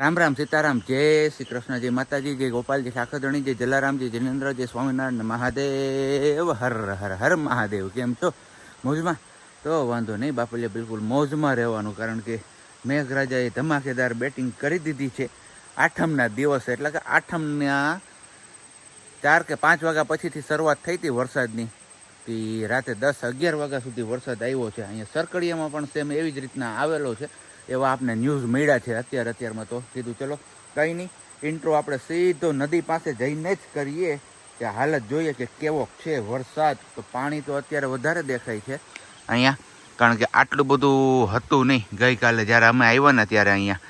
રામ રામ સીતારામ, જય શ્રી કૃષ્ણ, જય માતાજી, જય ગોપાલજી, ઠાકરધણી, જય જલારામજી, જિનેન્દ્ર, જય સ્વામિનારાયણ, મહાદેવ, હર હર હર મહાદેવ. કેમ છો? મોજમાં? તો વાંધો નહીં બાપલિયા, બિલકુલ મોજમાં રહેવાનું, કારણ કે મેઘરાજાએ ધમાકેદાર બેટિંગ કરી દીધી છે આઠમના દિવસે. એટલે કે આઠમના 4 કે 5 વાગ્યા પછીથી શરૂઆત થઈ હતી વરસાદની. રાતે 10-11 વાગ્યા સુધી વરસાદ આવ્યો છે. અહીંયા સરકડીયામાં પણ સેમ એવી જ રીતના આવેલો છે. એવા આપણે ન્યૂઝ મળ્યા છે અત્યારમાં. તો કીધું ચલો કંઈ નહીં, ઇન્ટ્રો આપણે સીધો નદી પાસે જઈને જ કરીએ કે હાલત જોઈએ કે કેવો છે વરસાદ. તો પાણી તો અત્યારે વધારે દેખાય છે અહીંયા, કારણ કે આટલું બધું હતું નહીં ગઈકાલે જ્યારે અમે આવ્યા ને ત્યારે અહીંયા.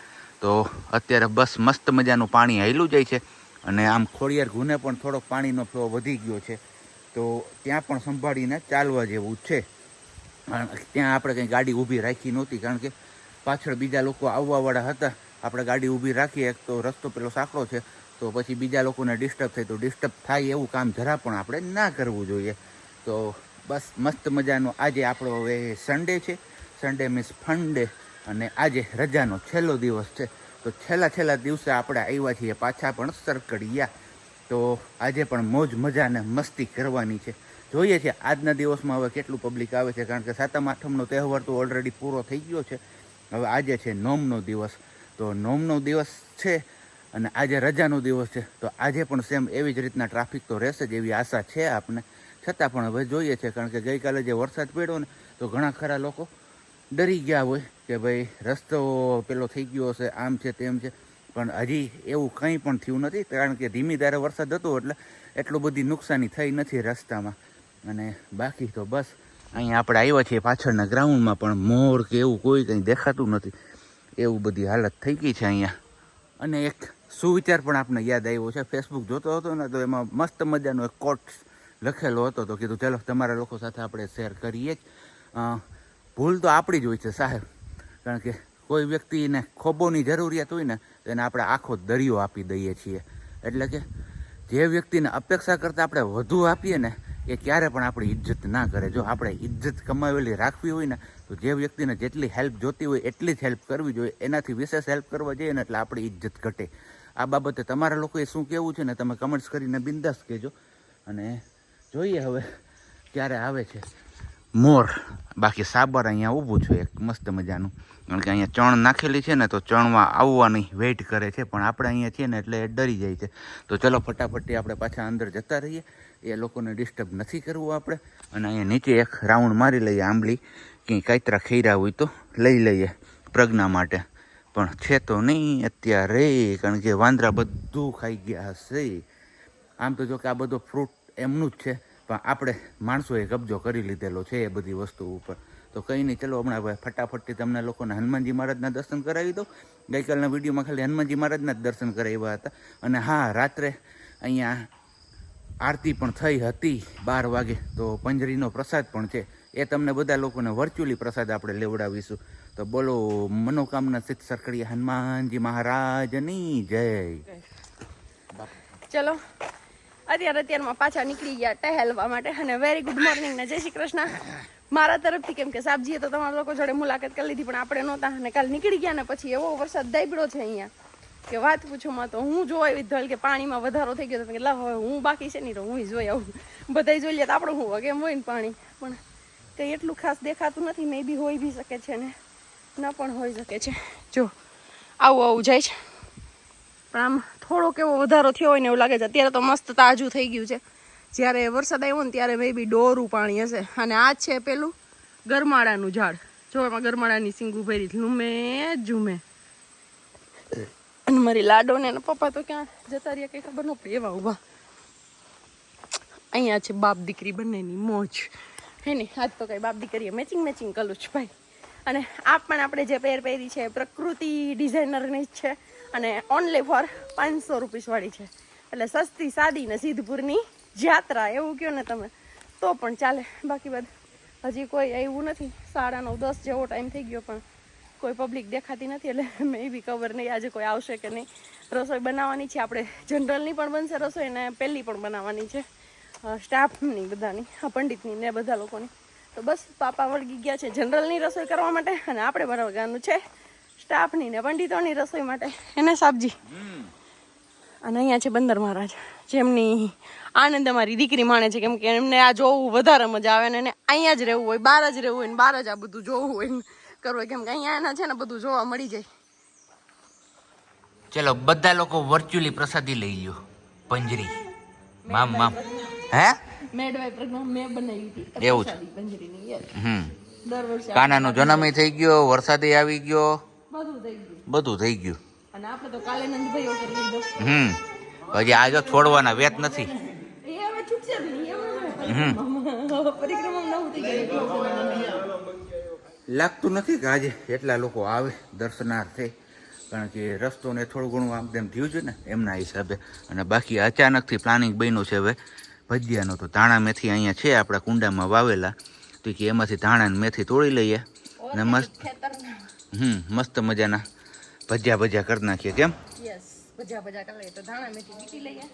તો અત્યારે બસ મસ્ત મજાનું પાણી હાલ્યું જાય છે. અને આમ ખોડિયાર ગુને પણ થોડોક પાણીનો ફ્લો વધી ગયો છે. તો ત્યાં પણ સંભાળીને ચાલવા જેવું છે. ત્યાં આપણે કંઈ ગાડી ઊભી રાખી નહોતી, કારણ કે પાછળ બીજા લોકો આવવાવાળા હતા. આપણે ગાડી ઊભી રાખીએ, એક તો રસ્તો પેલો સાંકડો છે, તો પછી બીજા લોકોને ડિસ્ટર્બ થાય. તો ડિસ્ટર્બ થાય એવું કામ જરા પણ આપણે ના કરવું જોઈએ. તો બસ મસ્ત મજાનો આજે આપણો હવે સન્ડે છે. સન્ડે મીન્સ ફન ડે, અને આજે રજાનો છેલ્લો દિવસ છે. તો છેલ્લા દિવસે આપણે આવ્યા છીએ પાછા પણ સરકડિયા. તો આજે પણ મોજ મજાને મસ્તી કરવાની છે. જોઈએ છે આજના દિવસમાં હવે કેટલું પબ્લિક આવે છે, કારણ કે 7મ 8મનો તહેવાર તો ઓલરેડી પૂરો થઈ ગયો છે. હવે આજે છે નોમનો દિવસ. તો નોમનો દિવસ છે અને આજે રજાનો દિવસ છે. તો આજે પણ સેમ એવી જ રીતના ટ્રાફિક તો રહેશે જ એવી આશા છે આપને. છતાં પણ હવે જોઈએ છે, કારણ કે ગઈકાલે જે વરસાદ પડ્યો ને, તો ઘણા ખરા લોકો ડરી ગયા હોય કે ભાઈ રસ્તો પેલો થઈ ગયો હશે, આમ છે તેમ છે. પણ હજી એવું કંઈ પણ થયું નથી, કારણ કે ધીમી ધારે વરસાદ હતો એટલે એટલું બધી નુકસાની થઈ નથી રસ્તામાં. અને બાકી તો બસ અહીંયા આપણે આવ્યા છીએ પાછળના ગ્રાઉન્ડમાં, પણ મોર કે એવું કોઈ કંઈ દેખાતું નથી. એવું બધી હાલત થઈ ગઈ છે અહીંયા. અને એક સુવિચાર પણ આપણે યાદ આવ્યો છે. ફેસબુક જોતો હતો ને, તો એમાં મસ્ત મજાનો એક કોટ લખેલો હતો. તો કીધું ચાલો તમારા લોકો સાથે આપણે શેર કરીએ જ. ભૂલ તો આપણી જ હોય છે સાહેબ, કારણ કે કોઈ વ્યક્તિને ખોબોની જરૂરિયાત હોય ને, તો એને આપણે આખો દરિયો આપી દઈએ છીએ. એટલે કે જે વ્યક્તિને અપેક્ષા કરતાં આપણે વધુ આપીએ ને, એ ક્યારે પણ આપણી ઇજ્જત ના કરે. જો આપણે ઇજ્જત કમાવેલી રાખવી હોય ને, તો જે વ્યક્તિને જેટલી હેલ્પ જોતી હોય એટલી જ હેલ્પ કરવી જોઈએ. એનાથી વિશેષ હેલ્પ કરવા જઈએ ને એટલે આપણી ઇજ્જત ઘટે. આ બાબતે તમારા લોકોએ શું કહેવું છે ને, તમે કમેન્ટ્સ કરીને બિંદાસ કહેજો. અને જોઈએ હવે ક્યારે આવે છે મોર. બાકી સાબર અહીંયા ઊભું છું એક મસ્ત મજાનું, કારણ કે અહીંયા ચણ નાખેલી છે ને, તો ચણમાં આવવાની વેઇટ કરે છે. પણ આપણે અહીંયા છીએ ને એટલે એ ડરી જાય છે. તો ચલો ફટાફટી આપણે પાછા અંદર જતા રહીએ. એ લોકોને ડિસ્ટર્બ નથી કરવું આપણે. અને અહીંયા નીચે એક રાઉન્ડ મારી લઈએ. આંબલી કંઈ કાંતરા ખૈરા હોય તો લઈ લઈએ પ્રજ્ઞા માટે. પણ છે તો નહીં અત્યારે, કારણ કે વાંદરા બધું ખાઈ ગયા હશે. આમ તો જો કે આ બધો ફ્રૂટ એમનું જ છે, પણ આપણે માણસોએ કબજો કરી લીધેલો છે એ બધી વસ્તુ ઉપર. તો કંઈ નહીં, ચલો હમણાં ભાઈ ફટાફટથી તમને લોકોને હનુમાનજી મહારાજના દર્શન કરાવી દો. ગઈકાલના વિડીયોમાં ખાલી હનુમાનજી મહારાજના જ દર્શન કરાવ્યા હતા. અને હા, રાત્રે અહીંયા આરતી પણ થઈ હતી 12 વાગે. તો પંજરીનો પ્રસાદ પણ છે, એ તમને બધા લોકોને વર્ચ્યુઅલી પ્રસાદ આપણે લેવડાવીશું. તો બોલો મનોકામના સિદ્ધ સરકડિયા હનુમાનજી મહારાજની જય. ચલો અત્યારમાં પાછા નીકળી ગયા ટહેલવા માટે. અને વેરી ગુડ મોર્નિંગ ને જય શ્રી કૃષ્ણ મારા તરફથી. કેમ કે સાબજીએ તો તમારા લોકો જોડે મુલાકાત કરી લીધી, પણ આપણે નહોતા. અને કાલ નીકળી ગયા ને પછી એવો વરસાદ દાબડ્યો છે અહીંયા કે વાત પૂછો માં. તો હું જોવા આવી ધોલ કે પાણીમાં વધારો થઈ ગયો. એટલે હવે હું બાકી છે નહીં તો હું જોઈ આવું. બધા જોઈ લે તો આપણે શું વાગે એમ હોય ને પાણી. પણ કંઈ એટલું ખાસ દેખાતું નથી. મે બી હોઈ બી શકે છે ને ના પણ હોઈ શકે છે. જો આવું જાય છે, પણ આમ થોડોક એવો વધારો થયો હોય ને એવું લાગે છે. અત્યારે તો મસ્ત તાજું થઈ ગયું છે. જ્યારે વરસાદ આવ્યો ને ત્યારે મે બી ડોરું પાણી હશે. અને આ છે પેલું ગરમાળાનું ઝાડ. જો એમાં ગરમાળાની સિંગું ભરી ઝૂમે ઝૂમે. અને મારી લાડો ને પપ્પા તો ક્યાં જતા રહ્યા કંઈ ખબર ન પડે, એવા ઊભા. અહીંયા છે બાપ દીકરી બંનેની મોજ હે ને. આજ તો કઈ બાપ દીકરીએ મેચિંગ કરું છું ભાઈ. અને આ પણ આપણે જે પહેરી છે પ્રકૃતિ ડિઝાઇનરની જ છે. અને ઓનલી ફોર 500 રૂપીસ વાળી છે. એટલે સસ્તી સાદી ને સિદ્ધપુરની યાત્રા એવું કહો ને તમે તો પણ ચાલે. બાકી બધા હજી કોઈ આવ્યું નથી. 9:30-10 જેવો ટાઈમ થઈ ગયો, પણ કોઈ પબ્લિક દેખાતી નથી. એટલે મે બી ખબર નહીં આજે કોઈ આવશે કે નહીં. રસોઈ બનાવવાની છે આપણે. જનરલની પણ બનશે રસોઈ ને પહેલી પણ બનાવવાની છે સ્ટાફની બધાની, પંડિતની ને બધા લોકોની. તો બસ પાપા વળગી ગયા છે જનરલની રસોઈ કરવા માટે, અને આપણે બનાવવાનું છે સ્ટાફની ને પંડિતોની રસોઈ માટે એને સાબજી. અને અહીંયા છે બંદર મહારાજ, જેમની આનંદ અમારી દીકરી માણે છે, કેમ કે એમને આ જોવું વધારે મજા આવે ને એને અહીંયા જ રહેવું હોય, બહાર જ રહેવું હોય ને બહાર જ આ બધું જોવું હોય ને કરવું હોય, કેમ કે અહીંયા એના છે ને બધું જોવા મળી જાય. ચલો બધા લોકો વર્ચ્યુઅલી પ્રસાદી લઈ લ્યો. પંજરી મામ હે મેડવાઈ પ્રજ્ઞા મેં બનાવી હતી એવું છે. પંજરીની યસ. દર વર્ષે કાનાનો જન્મ થઈ ગયો, વરસાદે આવી ગયો, બધું થઈ ગયું. બધું થઈ ગયું. અને આપણે તો કાલે નંદભાઈઓ કરી લીધો. હજી આ જો છોડવાના વેત નથી. એ હવે છૂટશે જ નહીં. પરિક્રમા નવું થઈ ગયું. લાગતું નથી કે આજે એટલા લોકો આવે દર્શનાર્થે, કારણ કે રસ્તો ને થોડું ઘણું આમ તેમ થયું છે ને એમના હિસાબે. અને બાકી અચાનકથી પ્લાનિંગ બન્યું છે હવે ભજીયાનો. તો ધાણા મેથી અહીંયા છે આપણા કુંડામાં વાવેલા, તો કે એમાંથી ધાણા ને મેથી તોડી લઈએ ને મસ્ત મસ્ત મજાના ભજીયા કરી નાખીએ. કેમ? યસ, ભજીયા કરી લઈએ. તો ધાણા મેથી વીટી લઈએ.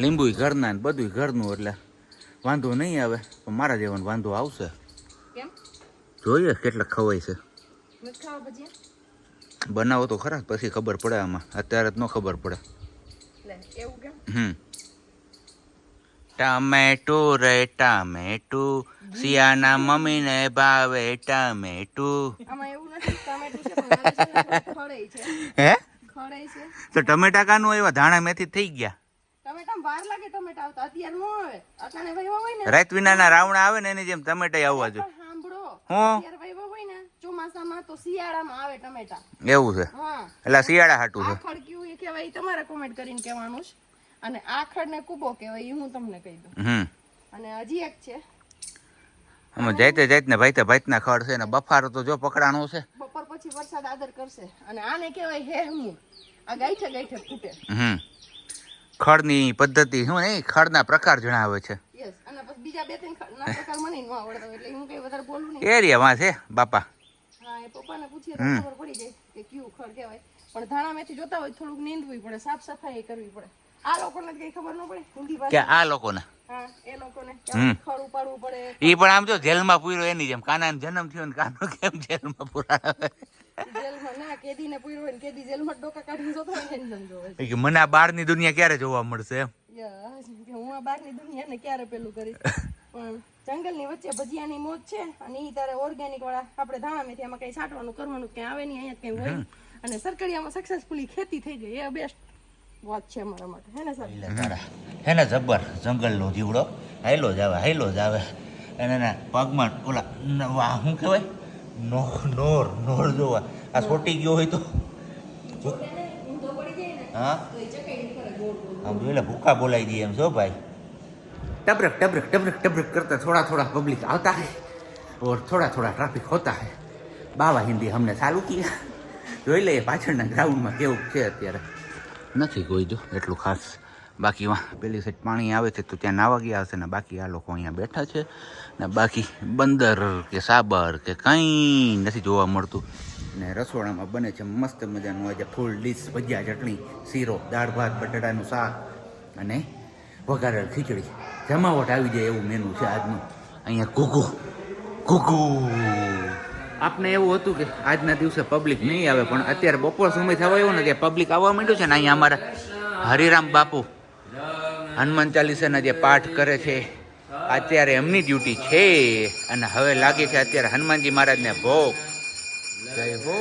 લીંબુય ઘરના ને બધું ઘરનું, એટલે વાંધો નહીં આવે. પણ મારા જેવાનો વાંધો આવશે. કેમ? જોઈએ કેટલા ખવાય છે. મીઠા ભજીયા બનાવો તો ખરા, પછી ખબર પડે. આમાં અત્યારે જ ન ખબર પડે. લે એવું કેમ? ટામેટું રે ટામેટું, સિયાના મમ્મીને ભાવે ટામેટું. આમાં એવું નથી ટમેટું છે પણ ખળે છે. હે ખળે છે તો ટમેટા કાનું એવા ધાણા મેથી થઈ ગયા. ટમેટા વાર લાગે ટમેટા આવતા, અત્યારે નો આવે. અટાણે ભાઈવા હોય ને રાત વિનાના રાવણા આવે ને એની જેમ ટમેટા આવવા જોઈએ. સાંભળો, હું અત્યારે ભાઈવા હોય ને ચોમાસામાં તો શિયાળામાં આવે ટમેટા. એવું છે? હા, એટલે શિયાળા હાટું છે. આખડ કયું એ કહેવાય તમારે કોમેન્ટ કરીને કહેવાનું છે. અને આખડ ને કુબો કહેવાય એ હું તમને કહી દઉં. અને હજી એક છે આમાં જાતે ને ભાઈના ખડ છે ને બફારો તો જો પકડાણો છે. બપોર પછી વરસાદ આદર કરશે અને આને કહેવાય હેહમું. આ ગાંઠે ફૂટે. ખડની પદ્ધતિ શું નહીં, ખડના પ્રકાર જણાવે છે. યસ. અને પછી બીજા બે ત્રણ ખડના પ્રકાર મને ન આવડતા હોય એટલે હું કઈ વધારે બોલું નહીં. એરિયામાં છે બાપા. હા, એ પપ્પાને પૂછીએ તો ખબર પડી જાય કે કયું ખડ કહેવાય. પણ ધાણા મેથી જોતા હોય થોડુંક નીંદવું પડે, સાફ સફાઈ કરવી પડે. આ લોકોને કઈ ખબર ન પડે હિન્દી કે ભાષા. આ લોકોને હા, એ લોકોને ખડ ઉપાડવું પડે. ઈ પણ આમ જો જેલમાં પૂર્યો એની જેમ. કાનાનો જન્મ થયો ને કાનો કેમ જેલમાં પૂરાવે. જેલમાં ના કેદીને પૂર્યો હોય ને કેદી જેલમાં ડોકા કાઢીને જોતા હોય ને એમ જોવે. કે મને આ બહારની દુનિયા ક્યારે જોવા મળશે એમ. યસ, કે હું આ બહારની દુનિયાને ક્યારે પેલું કરીશ. પણ જંગલની વચ્ચે ભજીયાની મોજ છે અને ઈ તારે ઓર્ગેનિક વાળા આપણે ધાણા મેથી આમાં કઈ છાંટવાનું કરવાનું કઈ આવે નહીં, અહીંયા કઈ હોય. અને સરકારીયામાં સક્સેસફુલી ખેતી થઈ જાય, એ બેસ્ટ વાત છે અમારા માટે. હે ને સર? હે ને જબ્બર જંગલનો જીવડો હાઈલો જ આવે અને એના પગમાં ઓલા શું કહેવાય નોર જોવા. આ છોટી ગયો હોય તો હા આમ જોઈ લે ભૂખા બોલાઈ દઈએ એમ છો ભાઈ. टबरक करता थोड़ा पब्लिक आता है और थोड़ा ट्रैफिक होता है. बाबा हिंदी हमने चालू किया. જોઈ લઈએ પાછળના ગ્રાઉન્ડમાં કેવું છે અત્યારે. નથી કોઈ જો એટલું ખાસ. બાકી પેલી સાઈડ પાણી આવે છે તો ત્યાં નાવા ગયા હશે ને બાકી આ લોકો અહીંયા બેઠા છે ને બાકી બંદર કે સાબર કે કંઈ નથી જોવા મળતું. ને રસોડામાં બને છે મસ્ત મજાનું આજે ફૂલ ડીશ, ભજીયા, ચટણી, શીરો, દાળ ભાત, બટાટાનું શાક અને વઘારેલ ખીચડી. જમાવટ આવી જાય એવું મેનુ છે આજનું. અહીંયા ઘૂઘુ. આપને એવું હતું કે આજના દિવસે પબ્લિક નહીં આવે, પણ અત્યારે બપોર સમય થવા આવ્યો ને ત્યાં પબ્લિક આવવા માંડ્યું છે ને. અહીંયા અમારા હરિરામ બાપુ હનુમાન ચાલીસાના જે પાઠ કરે છે અત્યારે એમની ડ્યુટી છે અને હવે લાગે છે અત્યારે હનુમાનજી મહારાજને ભોગ. જય હો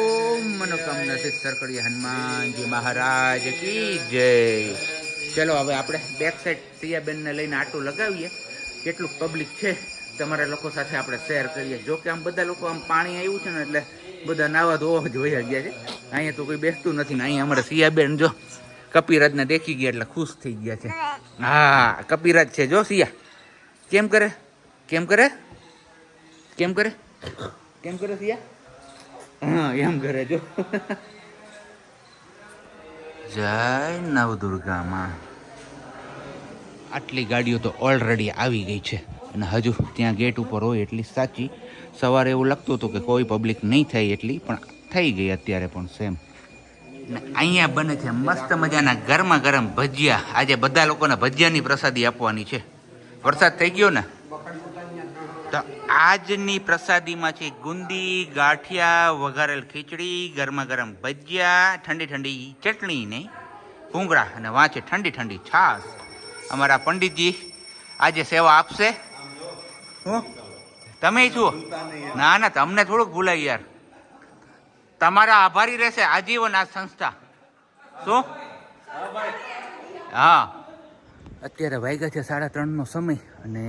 મનોકામના સિદ્ધ સરકડીયા હનુમાનજી મહારાજ કી જય. ચલો હવે આપણે બેક સાઈડ સિયાબેનને લઈને આટું લગાવીએ. કેટલું પબ્લિક છે તમારા લોકો સાથે આપણે શેર કરીએ. જો કે આમ બધા લોકો આમ પાણી આવ્યું છે ને એટલે બધા નાવા ધોવા જ વહી ગયા છે. અહીંયા તો કોઈ બેસતું નથી ને અહીંયા અમારા સિયાબેન જો કપિરાજને દેખી ગયા એટલે ખુશ થઈ ગયા છે. હા, કપિરાજ છે જો. સિયા કેમ કરે સિયા? હા, એમ કરે જો. જય નવદુર્ગામાં. આટલી ગાડીઓ તો ઓલરેડી આવી ગઈ છે અને હજુ ત્યાં ગેટ ઉપર હોય એટલી સાચી. સવારે એવું લાગતું હતું કે કોઈ પબ્લિક નહીં થાય એટલી, પણ થઈ ગઈ અત્યારે પણ સેમ. અહીંયા બને છે મસ્ત મજાના ગરમા ગરમ ભજીયા. આજે બધા લોકોને ભજીયાની પ્રસાદી આપવાની છે. વરસાદ થઈ ગયો ને તો આજની પ્રસાદીમાં છે ગુંદી, ગાંઠિયા, વઘારેલ ખીચડી, ગરમા ગરમ ભજીયા, ઠંડી ઠંડી ચટણી ને ભૂંગળા અને વાંચે ઠંડી ઠંડી છાશ. અમારા પંડિતજી આજે સેવા આપશે. હું તમે છો? ના ના, તમને થોડુંક ભૂલાય યાર. તમારા આભારી રહેશે આજીવન આ સંસ્થા. શું? હા, અત્યારે વાગ્યા છે 3:30નો સમય અને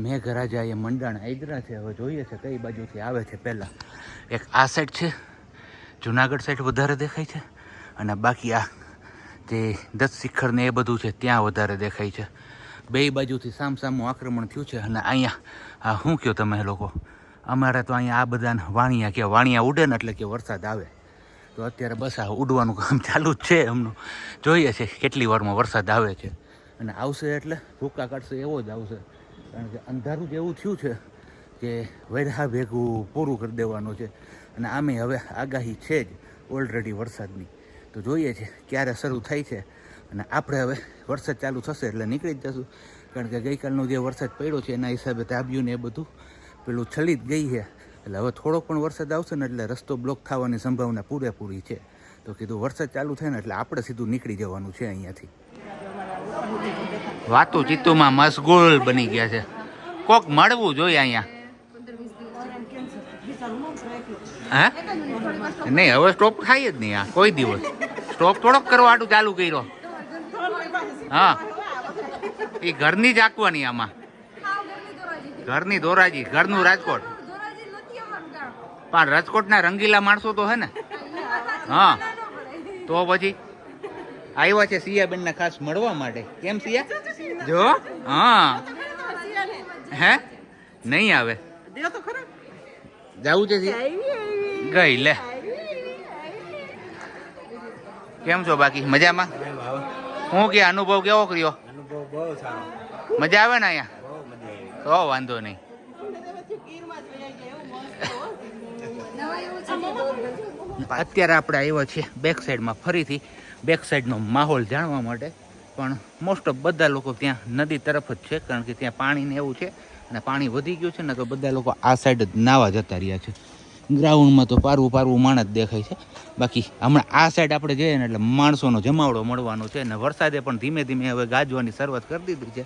મેઘરાજા એ મંડાણ આદરા છે. હવે જોઈએ છે કઈ બાજુથી આવે છે. પહેલાં એક આ સાઈડ છે, જુનાગઢ સાઈડ વધારે દેખાય છે, અને બાકી આ જે 10 શિખર ને એ બધું છે ત્યાં વધારે દેખાય છે. બે બાજુથી સામસામું આક્રમણ થયું છે. અને અહીંયા શું કહો તમે લોકો, અમારે તો અહીંયા આ બધાને વાણિયા કે વાણિયા ઉડે ને એટલે કે વરસાદ આવે. તો અત્યારે બસ આ ઉડવાનું કામ ચાલુ જ છે એમનું. જોઈએ છે કેટલી વારમાં વરસાદ આવે છે. અને આવશે એટલે ભૂકા કાઢશે એવો જ આવશે. કારણ કે અંધારું જ એવું થયું છે કે વરહા ભેગું પૂરું કરી દેવાનું છે. અને આમે હવે આગાહી છે જ ઓલરેડી વરસાદની. તો જોઈએ છે ક્યારે શરૂ થાય છે. અને આપણે હવે વરસાદ ચાલુ થશે એટલે નીકળી જ જશું. કારણ કે ગઈકાલનો જે વરસાદ પડ્યો છે એના હિસાબે તાબ્યું ને એ બધું પેલું છલી જ ગઈ છે. એટલે હવે થોડો પણ વરસાદ આવશે ને એટલે રસ્તો બ્લોક થવાની સંભાવના પૂરેપૂરી છે. તો કીધું વરસાદ ચાલુ થાય ને એટલે આપણે સીધું નીકળી જવાનું છે અહીંયાથી. વાતું ચીતુમાં મશગુલ બની ગયા છે. કોક મળવું જોઈએ અહીંયા. હા નહીં, હવે સ્ટોપ થાય જ નહીં. આ કોઈ દિવસ સ્ટોપ થોડોક કરવા આટલું ચાલુ કર્યો. હા, એ ઘરની જ આંકવાની આમાં. ઘરની ધોરાજી, ઘરનું રાજકોટ. પણ રાજકોટના રંગીલા માણસો તો હે ને. હા, તો પછી આવ્યા છે સિયાબેનને ખાસ મળવા માટે. કેમ સિયા? જો હા, હે નહીં આવે જવું છે ગઈ લે. કેમ છો બાકી મજામાં? હું કે અનુભવ કેવો કર્યો? મજા આવે ને અહીંયા? તો વાંધો નહીં. અત્યારે આપણે આવ્યા છીએ બેક સાઈડમાં ફરીથી બેક સાઈડનો માહોલ જાણવા માટે. પણ મોસ્ટ ઓફ બધા લોકો ત્યાં નદી તરફ જ છે. કારણ કે ત્યાં પાણી ને એવું છે અને પાણી વધી ગયું છે ને તો બધા લોકો આ સાઈડ જ નાવા જતા રહ્યા છે. ગ્રાઉન્ડમાં તો પારવું માણસ દેખાય છે. બાકી હમણાં આ સાઈડ આપણે જઈએ ને એટલે માણસોનો જમાવડો મળવાનો છે. અને વરસાદે પણ ધીમે ધીમે હવે ગાજવાની શરૂઆત કરી દીધી છે.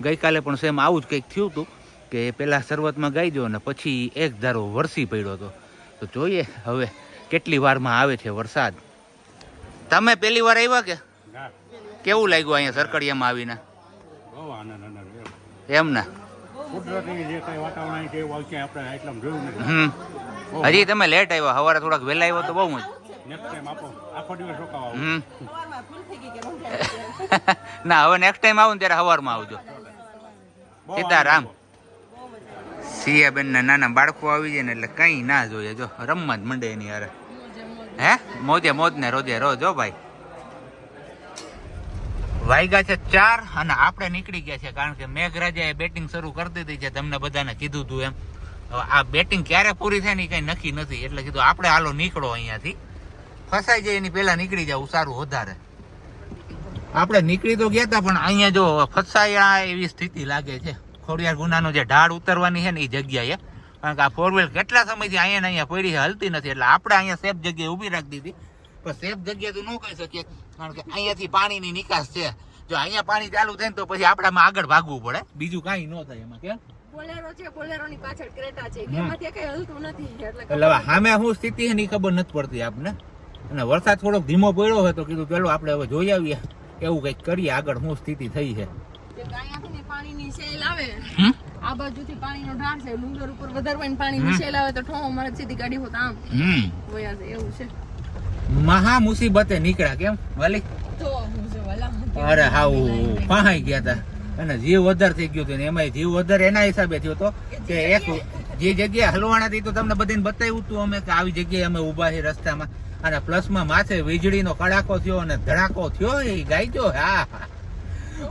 ગઈકાલે પણ સેમ આવું જ કંઈક થયું હતું કે પહેલાં શરૂઆતમાં ગાઈજો અને પછી એક ધારો વરસી પડ્યો હતો. તો જોઈએ હવે કેટલી વારમાં આવે છે વરસાદ. તમે પહેલી વાર આવ્યા કે કેવું લાગ્યું અહીંયા સરકડિયામાં આવીને? એમ ને? હજી તમે લેટ આવ્યા, સવારે થોડાક વહેલા આવ્યો તો બહુ મજા. ના, હવે નેક્સ્ટ ટાઈમ આવું ને ત્યારે સવારમાં આવજો. સીતારામ. સિયાબેન ના નાના બાળકો આવી જાય ને એટલે કઈ ના જોઈએ. જો રમવા જ મંડે એની યાર. હે મોજે મોજ ને રોજે રોજ. હો ભાઈ, વાગ્યા છે 4 અને આપણે નીકળી ગયા છે. કારણ કે મેઘરાજાએ બેટિંગ શરૂ કરી દીધી છે. તમને બધાને કીધું તું એમ. હવે આ બેટિંગ ક્યારે પૂરી થાય ને કઈ નક્કી નથી. એટલે કીધું આપણે હાલો નીકળો અહીંયાથી. ફસાઈ જાય એની પહેલા નીકળી જવું સારું વધારે. આપણે નીકળી તો ગયા હતા પણ અહીંયા જો ફસાયા એવી સ્થિતિ લાગે છે. ખોડિયાર ગુનાનો જે ઢાળ ઉતરવાની છે ને એ જગ્યાએ. કારણ કે આ 4 વ્હીલ કેટલા સમયથી અહીંયા પડી છે, હલતી નથી. એટલે આપણે અહીંયા સેફ જગ્યાએ ઊભી રાખી દીધી. પણ સેફ જગ્યા તો ન કહી શકીએ કારણ કે અહીંયાથી પાણીની નિકાસ છે. જો અહીંયા પાણી ચાલુ થાય ને તો પછી આપણામાં આગળ ભાગવું પડે. બીજું કાંઈ ન થાય એમાં. કેમ? બોલેરો છે, બોલેરોની પાછળ ક્રેટા છે, એમાંથી કઈ હલતું નથી. એટલે સામે શું સ્થિતિ છે ને એ ખબર નથી પડતી આપને. અને વરસાદ થોડોક ધીમો પડ્યો હોય તો કીધું પેલો આપણે હવે જોઈ આવીએ એવું કંઈક કરીએ આગળ શું સ્થિતિ થઈ છે. પાણીની સેલ આવે આ બાજુથી પાણીનો ઢાળ છે, ડુંગર ઉપર વધારવાની પાણીની સેલ આવે તો ઠો અમારે સીધી ગાડી હોત આમ વયા છે. એવું છે. મહા મુસીબતે નીકળ્યા. કેમ વાલી? તો હું જો વાલા અરે હાઉ ફહાઈ ગયા હતા અને જીવ વધારે થઈ ગયો હતો. ને એમાં જીવ વધારે એના હિસાબે થયો હતો કે એક જે જગ્યાએ હલવાના હતી તો તમને બધાને બતાવ્યું હતું અમે કે આવી જગ્યાએ અમે ઊભા છે રસ્તામાં. અને પ્લસમાં માથે વીજળીનો કડાકો થયો અને ધડાકો થયો. એ ગાયજો હા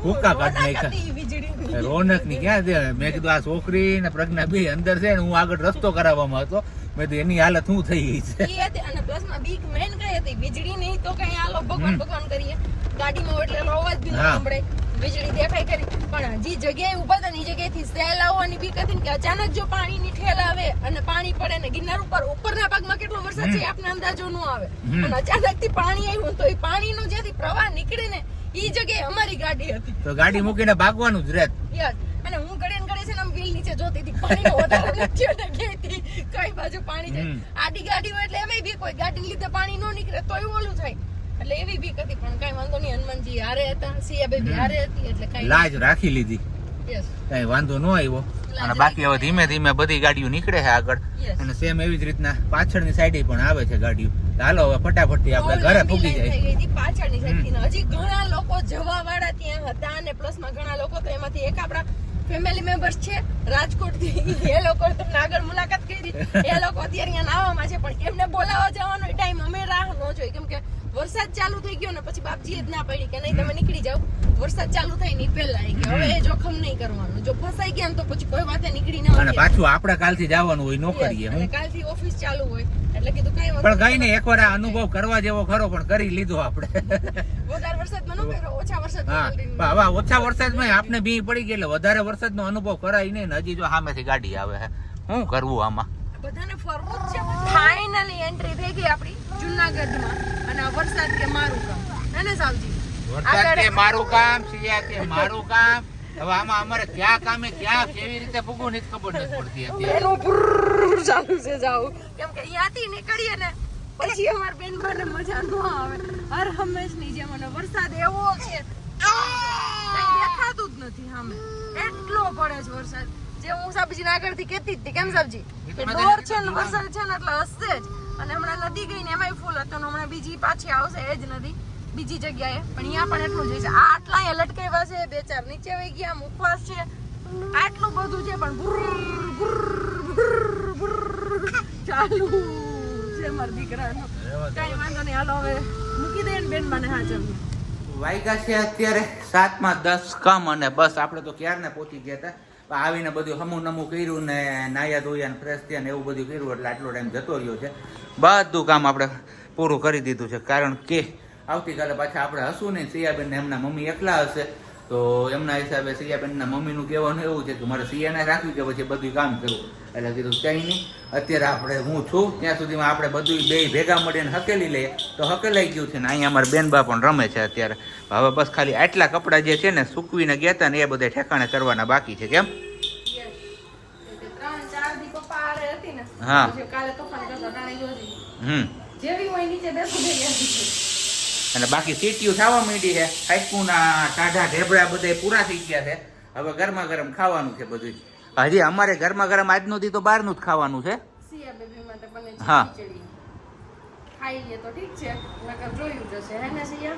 ભૂકા કાઢ નાખ્યા. રોનક ની ક્યાં છે? મેં કીધું આ છોકરી ને પ્રજ્ઞા બે અંદર છે ને હું આગળ રસ્તો કરાવવામાં હતો. મેં કીધું એની હાલત શું થઈ ગઈ છે. અને પ્લસમાં બીક મેન કઈ હતી વીજળી નહીં તો કઈ આલો ભગવાન ભગવાન કરીએ ગાડીમાં એટલે અવાજ બી સાંભળે. વીજળી દેખાય કરી, પણ જે જગ્યાએ ઉભા હતા ને એ જગ્યાએથી સેલ આવવાની બીક હતી ને કે અચાનક જો પાણીની ઠેલ આવે અને પાણી પડે ને ગિરનાર ઉપરના ભાગમાં કેટલો વરસાદ છે આપને અંદાજો ન આવે, અને અચાનક થી પાણી આવ્યું તો એ પાણીનો જ્યાંથી પ્રવાહ નીકળે ને એ જગ્યાએ અમારી ગાડી હતી. તો ગાડી મૂકીને ભાગવાનું જ રહેત. યસ, અને હું ઘડે છે ને આમ વ્હીલ નીચે જોતી હતી પાણીનો વધારો નથી અને ગઈ કઈ બાજુ પાણી જાય. આડી ગાડી હોય એટલે એમાંય બીક હોય, ગાડીને લીધે પાણી ન નીકળે તો એવું ઓલું થાય, એટલે એવી બીક હતી. પણ કઈ વાંધો નહીં, હનુમાનજી હારે હતા, સિયા બેબી હારે હતી, એટલે કઈ લાજ રાખી લીધી, યસ કઈ વાંધો ન આવ્યો. અને બાકી હવે ધીમે ધીમે બધી ગાડીઓ નીકળે છે આગળ, અને સેમ એવી જ રીતના પાછળની સાઈડે પણ આવે છે ગાડીઓ. હાલો હવે ફટાફટથી આપણે ઘરે પૂગી જાય. પાછળની સાઈડથી હજી ઘણા લોકો જવા વાળા ત્યાં હતા, અને પ્લસમાં ઘણા લોકો તો એમાંથી એક આપણા ફેમિલી મેમ્બર્સ છે રાજકોટ થી, એ લોકો તમને આગળ મુલાકાત કરી, એ લોકો અત્યારે અહીંયા નાવામાં છે, પણ એમને બોલાવવા જવાનો ટાઈમ અમે રાહ ન જોઈ, કેમ કે વરસાદ ચાલુ થઈ ગયો ને પછી બાપજીએ જ ના પડી કે નહીં તમે નીકળી જાઓ, વરસાદ ચાલુ થાય ને પહેલા કે હવે એ જોખમ નહીં કરવાનું, જો ફસાઈ ગયા ને તો પછી કોઈ વાતે નીકળી ના અને પાછું આપણે કાલથી જવાનું હોય, નો કરીએ. હું કાલથી ઓફિસ ચાલુ હોય એટલે કીધું કઈ પણ કઈ નહીં, એકવાર આ અનુભવ કરવા જેવો ખરો, પણ કરી લીધો આપણે. વધારે વરસાદમાં ન કર્યો, ઓછા વરસાદમાં. હા, હવે ઓછા વરસાદમાં આપને બી પડી ગઈ, એટલે વધારે વરસાદનો અનુભવ કરાય નહીં ને હજી જો સામેથી ગાડી આવે છે, શું કરવું આમાં? બધાને ફરવું જ છે. ફાઇનલી એન્ટ્રી થઈ ગઈ આપણી જુનાગઢમાં, અને આ વરસાદ કે મારું કામ હે ને સાવજી, વરસાદ કે મારું કામ, સિયા કે મારું કામ. હવે આમાં અમારે ક્યાં કામે ક્યાં કેવી રીતે પૂગવું નથી ખબર નથી પડતી અત્યારે. એનું પુરર ચાલુ છે જાવું, કેમ કે અહીંયાથી નીકળીએ ને પછી અમાર બેનબાને મજા ન આવે. હર હંમેશની જેમ, અને વરસાદ એવો છે કઈ દેખાતું જ નથી સામે, એટલો પડે છે વરસાદ. જે હું સાબજી આગળથી કહેતી હતી, કેમ સાબજી ડોર છે ને વરસાદ છે ને એટલે હસશે જ. અને હમણાં નદી ગઈ ને એમાંય ફૂલ હતો, ને હમણાં બીજી પાછી આવશે એ જ નદી બીજી જગ્યાએ, પણ અહીંયા પણ એટલું જ છે. આટલા અહીંયા લટકાવ્યા છે, બે ચાર નીચે વહી ગયા, મુખવાસ છે, આટલું બધું છે, પણ ચાલુ છે મારા દીકરાનો. કઈ વાંધો નહીં, હાલો હવે મૂકી દે ને બેન મને. હા ચાલો, વાગ્યા છે અત્યારે 7:10 કામ, અને બસ આપણે તો ક્યારને પહોંચી ગયા હતા. આવીને બધું હમું નમું કર્યું ને નાયા ધોયા ને ફ્રેશ થયા ને એવું બધું કર્યું, એટલે આટલો ટાઈમ જતો રહ્યો છે. બધું કામ આપણે પૂરું કરી દીધું છે, કારણ કે આવતીકાલે પાછા આપણે હશું નહીં. સિયાબેન ને એમના મમ્મી એકલા હશે, તો એમના હિસાબે સિયાબેનના મમ્મીનું કહેવાનું એવું છે કે મારે સિયાને રાખવી કે પછી બધું કામ કરવું. એટલે કીધું કંઈ નહીં, અત્યારે આપણે હું છું ત્યાં સુધીમાં આપણે બધું બે ભેગા મળીને હકેલી લઈએ. તો હકેલાઈ ગયું છે ને અહીંયા અમારા બેનબા પણ રમે છે અત્યારે. હવે બસ ખાલી આટલા કપડાં જે છે ને સૂકવીને ગયા હતા ને એ બધા ઠેકાણે કરવાના બાકી છે. કેમ? હા, જેવી હોય નીચે બેસું અને બાકી સીટીયું થવા માંડી છે, હાઈકુના ટાઢા ઢેબડા બધા પૂરા થઈ ગયા છે. હવે ગરમા ગરમ ખાવાનું છે બધું. હજી અમારે ગરમા ગરમ આજનું દી તો બહારનું જ ખાવાનું છે. હા, ખાઈ લે તો ઠીક છે, નકર જોયું જશે હે ને સિયા.